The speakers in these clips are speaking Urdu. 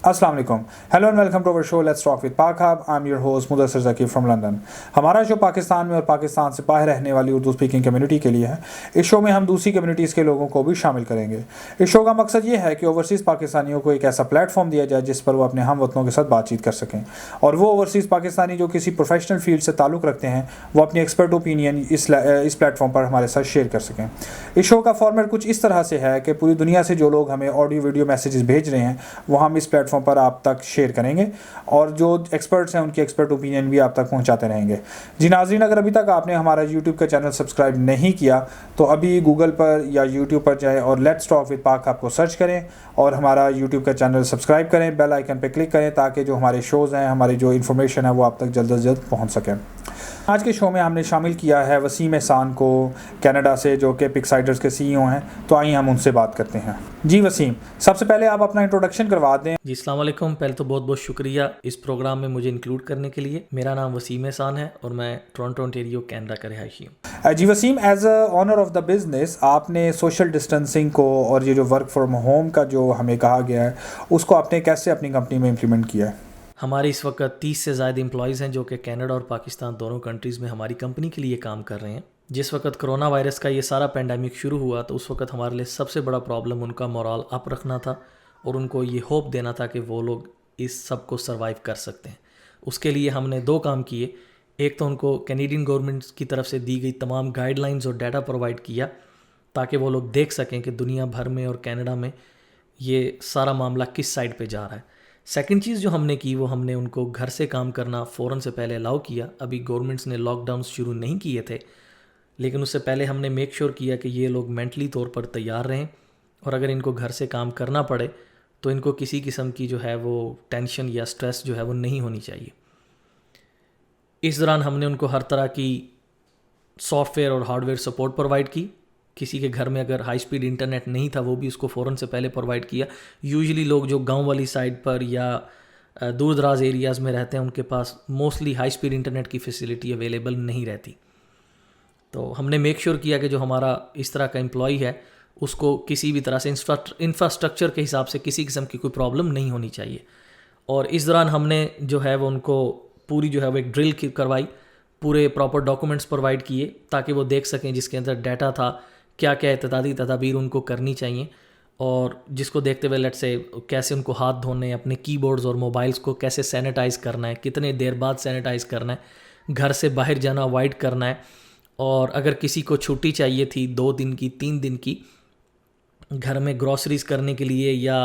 السلام علیکم. Hello and welcome to our show let's talk with Pak hub. I am your host Mudassar Zaki from London. ہمارا شو پاکستان میں اور پاکستان سے باہر رہنے والی اردو اسپیکنگ کمیونٹی کے لیے ہے. اس شو میں ہم دوسری کمیونٹیز کے لوگوں کو بھی شامل کریں گے. اس شو کا مقصد یہ ہے کہ اوورسیز پاکستانیوں کو ایک ایسا پلیٹ فارم دیا جائے جس پر وہ اپنے ہم وطنوں کے ساتھ بات چیت کر سکیں, اور وہ اوورسیز پاکستانی جو کسی پروفیشنل فیلڈ سے تعلق رکھتے ہیں وہ اپنی ایکسپرٹ اوپینین اس پلیٹ فارم پر ہمارے ساتھ شیئر کر سکیں. اس شو کا فارمیٹ کچھ اس طرح سے ہے کہ پوری دنیا سے جو لوگ ہمیں آڈیو ویڈیو میسیجز بھیج رہے ہیں وہ ہم اس پلیٹ فارم پر آپ تک شیئر کریں گے, اور جو ایکسپرٹس ہیں ان کی ایکسپرٹ اوپینین بھی آپ تک پہنچاتے رہیں گے. جی ناظرین, اگر ابھی تک آپ نے ہمارا یوٹیوب کا چینل سبسکرائب نہیں کیا تو ابھی گوگل پر یا یوٹیوب پر جائیں اور let's talk with Pak hub کو سرچ کریں اور ہمارا یوٹیوب کا چینل سبسکرائب کریں, بیل آئیکن پہ کلک کریں تاکہ جو ہمارے شوز ہیں, ہماری جو انفارمیشن ہے وہ آپ تک جلد از جلد پہنچ سکیں. آج کے شو میں ہم نے شامل کیا ہے وسیم احسان کو کینیڈا سے, جو کہ پکسائڈرز کے سی ای او ہیں. تو آئیے ہم ان سے بات کرتے ہیں. جی وسیم, سب سے پہلے آپ اپنا انٹروڈکشن کروا دیں. جی السلام علیکم. پہلے تو بہت بہت شکریہ اس پروگرام میں مجھے انکلوڈ کرنے کے لیے. میرا نام وسیم احسان ہے اور میں ٹورنٹو انٹیریو کینیڈا کا رہائشی ہوں. جی Waseem, as a owner of the business آپ نے سوشل ڈسٹینسنگ کو اور یہ جو ورک فرام ہوم کا جو ہمیں کہا گیا ہے اس کو آپ نے کیسے اپنی کمپنی میں امپلیمنٹ کیا ہے؟ ہمارے اس وقت 30 سے زائد امپلائیز ہیں جو کہ کینیڈا اور پاکستان دونوں کنٹریز میں ہماری کمپنی کے لیے کام کر رہے ہیں. جس وقت کرونا وائرس کا یہ سارا پینڈیمک شروع ہوا تو اس وقت ہمارے لیے سب سے بڑا پرابلم ان کا مورال اپ رکھنا تھا اور ان کو یہ ہوپ دینا تھا کہ وہ لوگ اس سب کو سروائیو کر سکتے ہیں. اس کے لیے ہم نے 2 کام کیے. ایک تو ان کو کینیڈین گورنمنٹ کی طرف سے دی گئی تمام گائیڈ لائنز اور ڈیٹا پرووائڈ کیا تاکہ وہ لوگ دیکھ سکیں کہ دنیا بھر میں اور کینیڈا میں یہ سارا معاملہ کس سائڈ پہ جا رہا ہے. سیکنڈ چیز جو ہم نے کی وہ ہم نے ان کو گھر سے کام کرنا فوراً سے پہلے الاؤ کیا. ابھی گورنمنٹس نے لاک ڈاؤنس شروع نہیں کیے تھے, لیکن اس سے پہلے ہم نے میک شور کیا کہ یہ لوگ مینٹلی طور پر تیار رہیں, اور اگر ان کو گھر سے کام کرنا پڑے تو ان کو کسی قسم کی جو ہے وہ ٹینشن یا سٹریس جو ہے وہ نہیں ہونی چاہیے. اس دوران ہم نے ان کو ہر طرح کی سافٹ ویئر اور ہارڈ ویئر سپورٹ پرووائڈ کی. کسی کے گھر میں اگر ہائی سپیڈ انٹرنیٹ نہیں تھا وہ بھی اس کو فوراً سے پہلے پرووائڈ کیا. یوزلی لوگ جو گاؤں والی سائڈ پر یا دور دراز ایریاز میں رہتے ہیں ان کے پاس موسٹلی ہائی سپیڈ انٹرنیٹ کی فیسلٹی اویلیبل نہیں رہتی. تو ہم نے میک شور کیا کہ جو ہمارا اس طرح کا امپلائی ہے اس کو کسی بھی طرح سے انفراسٹرکچر کے حساب سے کسی قسم کی کوئی پرابلم نہیں ہونی چاہیے. اور اس دوران ہم نے جو ہے وہ ان کو پوری جو ہے وہ ایک ڈرل کروائی, پورے پراپر ڈاکومنٹس پرووائڈ کیے تاکہ وہ دیکھ سکیں جس کے اندر ڈیٹا تھا کیا کیا احتیاطی تدابیر ان کو کرنی چاہیے, اور جس کو دیکھتے ہوئے لیٹ سے کیسے ان کو ہاتھ دھونے, اپنے کی بورڈز اور موبائلز کو کیسے سینیٹائز کرنا ہے, کتنے دیر بعد سینیٹائز کرنا ہے, گھر سے باہر جانا اوائڈ کرنا ہے, اور اگر کسی کو چھٹی چاہیے تھی 2 دن کی 3 دن کی گھر میں گروسریز کرنے کے لیے یا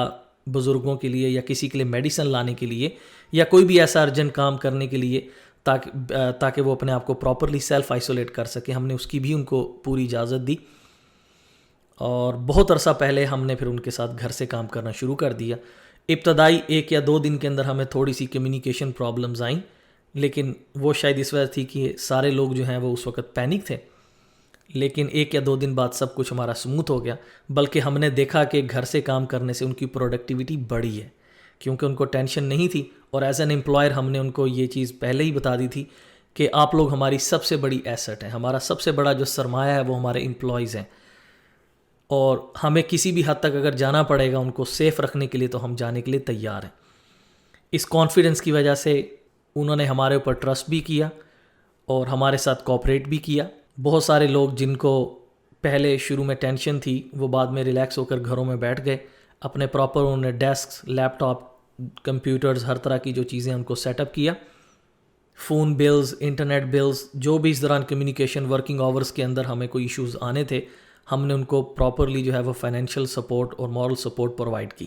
بزرگوں کے لیے یا کسی کے لیے میڈیسن لانے کے لیے یا کوئی بھی ایسا ارجنٹ کام کرنے کے لیے تاکہ وہ اپنے آپ کو پراپرلی سیلف آئسولیٹ کر سکیں, ہم نے اس کی بھی ان کو پوری اجازت دی. اور بہت عرصہ پہلے ہم نے پھر ان کے ساتھ گھر سے کام کرنا شروع کر دیا. ابتدائی 1 یا 2 دن کے اندر ہمیں تھوڑی سی کمیونیکیشن پرابلمز آئیں, لیکن وہ شاید اس وجہ تھی کہ سارے لوگ جو ہیں وہ اس وقت پینک تھے. لیکن 1 یا 2 دن بعد سب کچھ ہمارا سموتھ ہو گیا, بلکہ ہم نے دیکھا کہ گھر سے کام کرنے سے ان کی پروڈکٹیوٹی بڑھی ہے کیونکہ ان کو ٹینشن نہیں تھی. اور ایز این امپلائر ہم نے ان کو یہ چیز پہلے ہی بتا دی تھی کہ آپ لوگ ہماری سب سے بڑی ایسٹ ہیں, ہمارا سب سے بڑا جو سرمایہ ہے وہ ہمارے امپلائیز ہیں, اور ہمیں کسی بھی حد تک اگر جانا پڑے گا ان کو سیف رکھنے کے لیے تو ہم جانے کے لیے تیار ہیں. اس کانفیڈنس کی وجہ سے انہوں نے ہمارے اوپر ٹرسٹ بھی کیا اور ہمارے ساتھ کوآپریٹ بھی کیا. بہت سارے لوگ جن کو پہلے شروع میں ٹینشن تھی وہ بعد میں ریلیکس ہو کر گھروں میں بیٹھ گئے. اپنے پراپر انہوں نے ڈیسک, لیپ ٹاپ, کمپیوٹرز, ہر طرح کی جو چیزیں ان کو سیٹ اپ کیا. فون بلز, انٹرنیٹ بلز, جو بھی اس دوران کمیونیکیشن ورکنگ آورز کے اندر ہمیں کوئی ایشوز آنے تھے ہم نے ان کو پراپرلی جو ہے وہ فائنینشیل سپورٹ اور مورل سپورٹ پرووائڈ کی.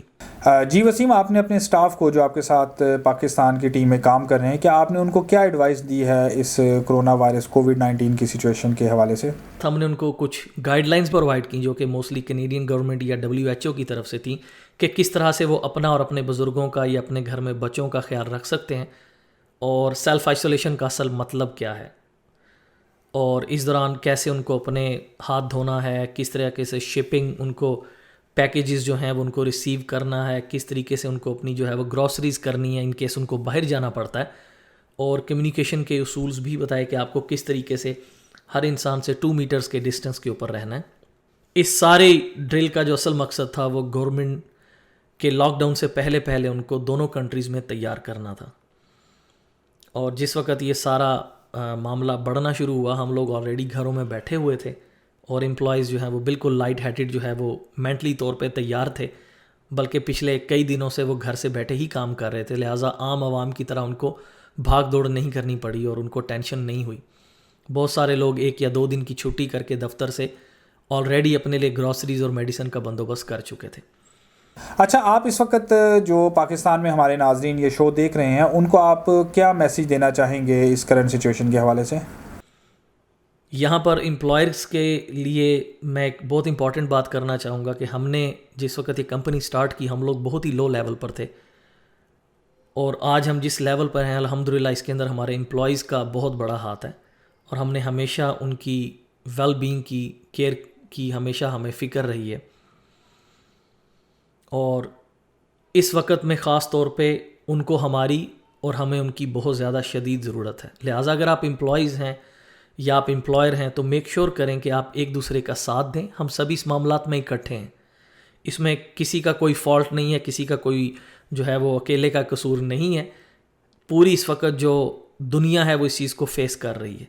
جی وسیم, آپ نے اپنے اسٹاف کو جو آپ کے ساتھ پاکستان کی ٹیم میں کام کر رہے ہیں, کیا آپ نے ان کو کیا ایڈوائس دی ہے اس کرونا وائرس کووڈ-19 کی سچویشن کے حوالے سے؟ ہم نے ان کو کچھ گائیڈ لائنز پرووائڈ کی جو کہ موسٹلی کینیڈین گورنمنٹ یا WHO کی طرف سے تھیں کہ کس طرح سے وہ اپنا اور اپنے بزرگوں کا یا اپنے گھر میں بچوں کا خیال رکھ سکتے ہیں, اور سیلف آئسولیشن کا اصل مطلب کیا ہے, اور اس دوران کیسے ان کو اپنے ہاتھ دھونا ہے, کس طریقے سے شپنگ ان کو پیکیجز جو ہیں وہ ان کو ریسیو کرنا ہے, کس طریقے سے ان کو اپنی جو ہے وہ گروسریز کرنی ہے ان کیس ان کو باہر جانا پڑتا ہے, اور کمیونیکیشن کے اصولز بھی بتائے کہ آپ کو کس طریقے سے ہر انسان سے 2 میٹرز کے ڈسٹنس کے اوپر رہنا ہے. اس سارے ڈرل کا جو اصل مقصد تھا وہ گورنمنٹ کہ لاک ڈاؤن سے پہلے ان کو دونوں کنٹریز میں تیار کرنا تھا. اور جس وقت یہ سارا معاملہ بڑھنا شروع ہوا, ہم لوگ آلریڈی گھروں میں بیٹھے ہوئے تھے اور امپلائیز جو ہیں وہ بالکل لائٹ ہیٹڈ جو ہے وہ مینٹلی طور پہ تیار تھے, بلکہ پچھلے کئی دنوں سے وہ گھر سے بیٹھے ہی کام کر رہے تھے, لہٰذا عام عوام کی طرح ان کو بھاگ دوڑ نہیں کرنی پڑی اور ان کو ٹینشن نہیں ہوئی. بہت سارے لوگ 1 یا 2 دن کی چھٹی کر کے دفتر سے آلریڈی اپنے لیے گروسریز اور میڈیسن کا بندوبست کر چکے تھے. اچھا, آپ اس وقت جو پاکستان میں ہمارے ناظرین یہ شو دیکھ رہے ہیں ان کو آپ کیا میسیج دینا چاہیں گے اس کرنٹ سچویشن کے حوالے سے؟ یہاں پر امپلائرس کے لیے میں ایک بہت امپورٹنٹ بات کرنا چاہوں گا کہ ہم نے جس وقت یہ کمپنی سٹارٹ کی ہم لوگ بہت ہی لو لیول پر تھے, اور آج ہم جس لیول پر ہیں الحمدللہ اس کے اندر ہمارے امپلائیز کا بہت بڑا ہاتھ ہے, اور ہم نے ہمیشہ ان کی ویل بینگ کی کیئر کی, ہمیشہ ہمیں فکر رہی ہے. اور اس وقت میں خاص طور پہ ان کو ہماری اور ہمیں ان کی بہت زیادہ شدید ضرورت ہے. لہٰذا اگر آپ امپلائیز ہیں یا آپ امپلائر ہیں تو میک شور کریں کہ آپ ایک دوسرے کا ساتھ دیں. ہم سبھی اس معاملات میں اکٹھے ہیں, اس میں کسی کا کوئی فالٹ نہیں ہے, کسی کا کوئی جو ہے وہ اکیلے کا قصور نہیں ہے. پوری اس وقت جو دنیا ہے وہ اس چیز کو فیس کر رہی ہے.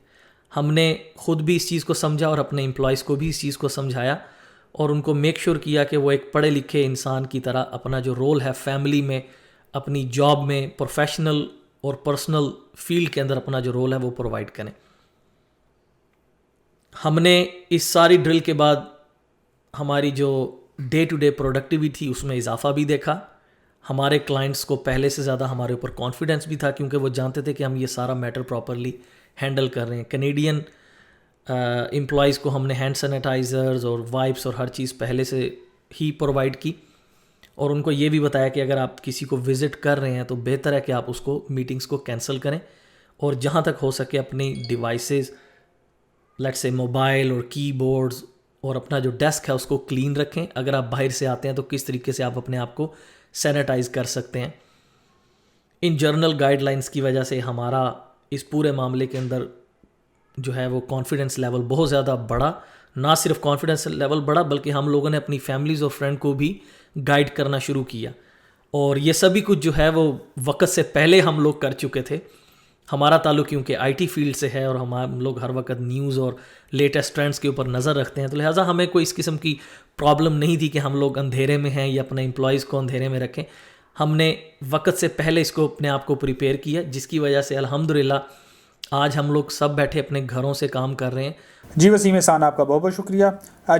ہم نے خود بھی اس چیز کو سمجھا اور اپنے امپلائیز کو بھی اس چیز کو سمجھایا, اور ان کو میک شور کیا کہ وہ ایک پڑھے لکھے انسان کی طرح اپنا جو رول ہے فیملی میں, اپنی جاب میں, پروفیشنل اور پرسنل فیلڈ کے اندر اپنا جو رول ہے وہ پرووائڈ کریں. ہم نے اس ساری ڈرل کے بعد ہماری جو ڈے ٹو ڈے پروڈکٹیوٹی اس میں اضافہ بھی دیکھا. ہمارے کلائنٹس کو پہلے سے زیادہ ہمارے اوپر کانفیڈنس بھی تھا, کیونکہ وہ جانتے تھے کہ ہم یہ سارا میٹر پراپرلی ہینڈل کر رہے ہیں. کینیڈین امپلائیز کو ہم نے ہینڈ سینیٹائزرز اور وائپس اور ہر چیز پہلے سے ہی پرووائڈ کی, اور ان کو یہ بھی بتایا کہ اگر آپ کسی کو وزٹ کر رہے ہیں تو بہتر ہے کہ آپ اس کو میٹنگز کو کینسل کریں, اور جہاں تک ہو سکے اپنی ڈیوائسز لیٹ سے موبائل اور کی بورڈز اور اپنا جو ڈیسک ہے اس کو کلین رکھیں. اگر آپ باہر سے آتے ہیں تو کس طریقے سے آپ اپنے آپ کو سینیٹائز کر سکتے ہیں. ان جرنل گائیڈ لائنس کی وجہ سے ہمارا اس پورے معاملے کے اندر جو ہے وہ کانفیڈنس لیول بہت زیادہ بڑھا. نہ صرف کانفیڈنس لیول بڑھا بلکہ ہم لوگوں نے اپنی فیملیز اور فرینڈ کو بھی گائیڈ کرنا شروع کیا, اور یہ سبھی کچھ جو ہے وہ وقت سے پہلے ہم لوگ کر چکے تھے. ہمارا تعلق کیونکہ آئی ٹی فیلڈ سے ہے اور ہم لوگ ہر وقت نیوز اور لیٹسٹ ٹرینڈس کے اوپر نظر رکھتے ہیں, تو لہٰذا ہمیں کوئی اس قسم کی پرابلم نہیں تھی کہ ہم لوگ اندھیرے میں ہیں یا اپنے امپلائیز کو اندھیرے میں رکھیں. ہم نے وقت سے پہلے اس کو اپنے آپ کو پریپیئر کیا, جس کی وجہ سے الحمدللہ آج ہم لوگ سب بیٹھے اپنے گھروں سے کام کر رہے ہیں. جی وسیم احسان, آپ کا بہت بہت شکریہ.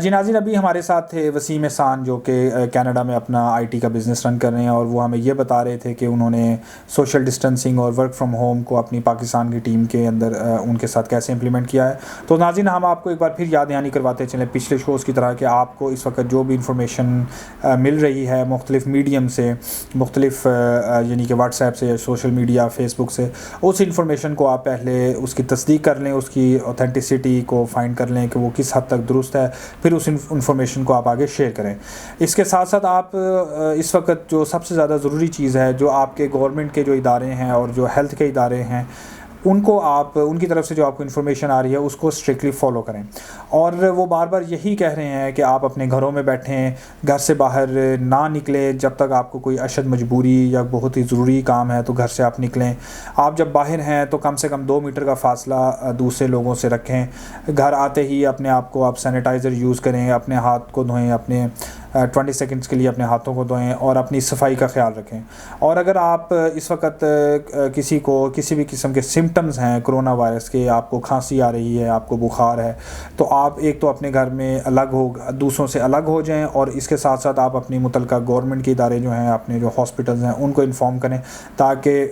جی ناظرین, ابھی ہمارے ساتھ تھے وسیم احسان جو کہ کینیڈا میں اپنا آئی ٹی کا بزنس رن کر رہے ہیں, اور وہ ہمیں یہ بتا رہے تھے کہ انہوں نے سوشل ڈسٹینسنگ اور ورک فرام ہوم کو اپنی پاکستان کی ٹیم کے اندر ان کے ساتھ کیسے امپلیمنٹ کیا ہے. تو ناظرین, ہم آپ کو ایک بار پھر یاد دہانی کرواتے چلیں پچھلے شوز کی طرح کہ آپ کو اس وقت جو بھی انفارمیشن مل رہی ہے مختلف میڈیم سے, مختلف یعنی کہ واٹس ایپ سے, سوشل میڈیا, فیس بک سے, اس انفارمیشن کو آپ پہلے اس کی تصدیق کر لیں, اس کی اوتھینٹسٹی کو فائنڈ کر لیں کہ وہ کس حد تک درست ہے, پھر اس انفارمیشن کو آپ آگے شیئر کریں. اس کے ساتھ ساتھ آپ اس وقت جو سب سے زیادہ ضروری چیز ہے, جو آپ کے گورنمنٹ کے جو ادارے ہیں اور جو ہیلتھ کے ادارے ہیں, ان کو آپ ان کی طرف سے جو آپ کو انفارمیشن آ رہی ہے اس کو اسٹرکٹلی فالو کریں. اور وہ بار بار یہی کہہ رہے ہیں کہ آپ اپنے گھروں میں بیٹھیں, گھر سے باہر نہ نکلیں جب تک آپ کو کوئی اشد مجبوری یا بہت ہی ضروری کام ہے تو گھر سے آپ نکلیں. آپ جب باہر ہیں تو کم سے کم 2 میٹر کا فاصلہ دوسرے لوگوں سے رکھیں. گھر آتے ہی اپنے آپ کو آپ سینیٹائزر یوز کریں, اپنے ہاتھ کو دھوئیں, اپنے 20 سیکنڈس کے لیے اپنے ہاتھوں کو دھوئیں اور اپنی صفائی کا خیال رکھیں. اور اگر آپ اس وقت کسی کو کسی بھی قسم کے سمٹمز ہیں کرونا وائرس کے, آپ کو کھانسی آ رہی ہے, آپ کو بخار ہے, تو آپ ایک تو اپنے گھر میں دوسروں سے الگ ہو جائیں, اور اس کے ساتھ ساتھ آپ اپنی متعلقہ گورنمنٹ کے ادارے جو ہیں, اپنے جو ہاسپٹلز ہیں ان کو انفارم کریں تاکہ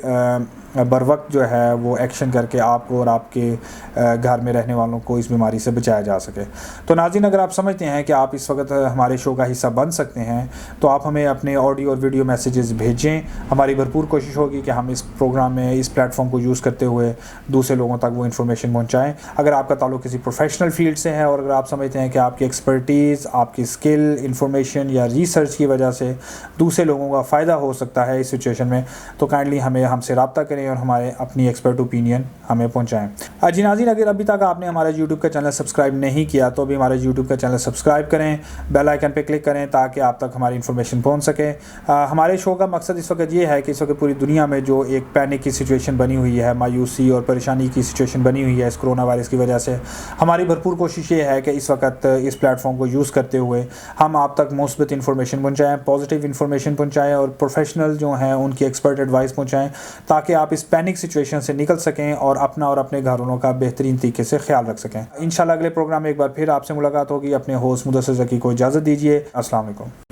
بر وقت جو ہے وہ ایکشن کر کے آپ کو اور آپ کے گھر میں رہنے والوں کو اس بیماری سے بچایا جا سکے. تو ناظرین, اگر آپ سمجھتے ہیں کہ آپ اس وقت ہمارے شو کا حصہ بن سکتے ہیں تو آپ ہمیں اپنے آڈیو اور ویڈیو میسیجز بھیجیں. ہماری بھرپور کوشش ہوگی کہ ہم اس پروگرام میں اس پلیٹ فارم کو یوز کرتے ہوئے دوسرے لوگوں تک وہ انفارمیشن پہنچائیں. اگر آپ کا تعلق کسی پروفیشنل فیلڈ سے ہے اور اگر آپ سمجھتے ہیں کہ آپ کی ایکسپرٹیز, آپ کی اسکل, انفارمیشن یا ریسرچ کی وجہ سے دوسرے لوگوں کا فائدہ ہو سکتا ہے اس سچویشن میں, تو کائنڈلی ہم سے رابطہ کریں. کریں اور ہمارے اپنی ایکسپرٹ اوپینین ہمیں پہنچائیں۔ جی ناظرین، اگر ابھی تک آپ نے ہمارا یوٹیوب کا چینل سبسکرائب نہیں کیا تو ابھی ہمارا یوٹیوب کا چینل سبسکرائب کریں، بیل آئیکن پہ کلک کریں تاکہ آپ تک ہماری انفارمیشن پہنچ سکے۔ ہمارے شو کا مقصد اس وقت یہ ہے کہ اس وقت پوری دنیا میں جو ایک پینک کی سچویشن بنی ہوئی ہے، مایوسی اور پریشانی کی سچویشن بنی ہوئی ہے اس کرونا وائرس کی وجہ سے، ہماری بھرپور کوشش یہ ہے کہ اس وقت اس پلیٹ فارم کو یوز کرتے ہوئے ہم آپ تک مثبت انفارمیشن پہنچائیں، پازیٹیو انفارمیشن پہنچائیں اور پروفیشنل جو ہیں ان کی ایکسپرٹ ایڈوائس پہنچائیں تاکہ آپ اس پینک سچویشن سے نکل سکیں اور اپنا اور اپنے گھر والوں کا بہترین طریقے سے خیال رکھ سکیں۔ انشاءاللہ اگلے پروگرام میں ایک بار پھر آپ سے ملاقات ہوگی۔ اپنے ہوسٹ مدثر ذکی کو اجازت دیجیے۔ السلام علیکم۔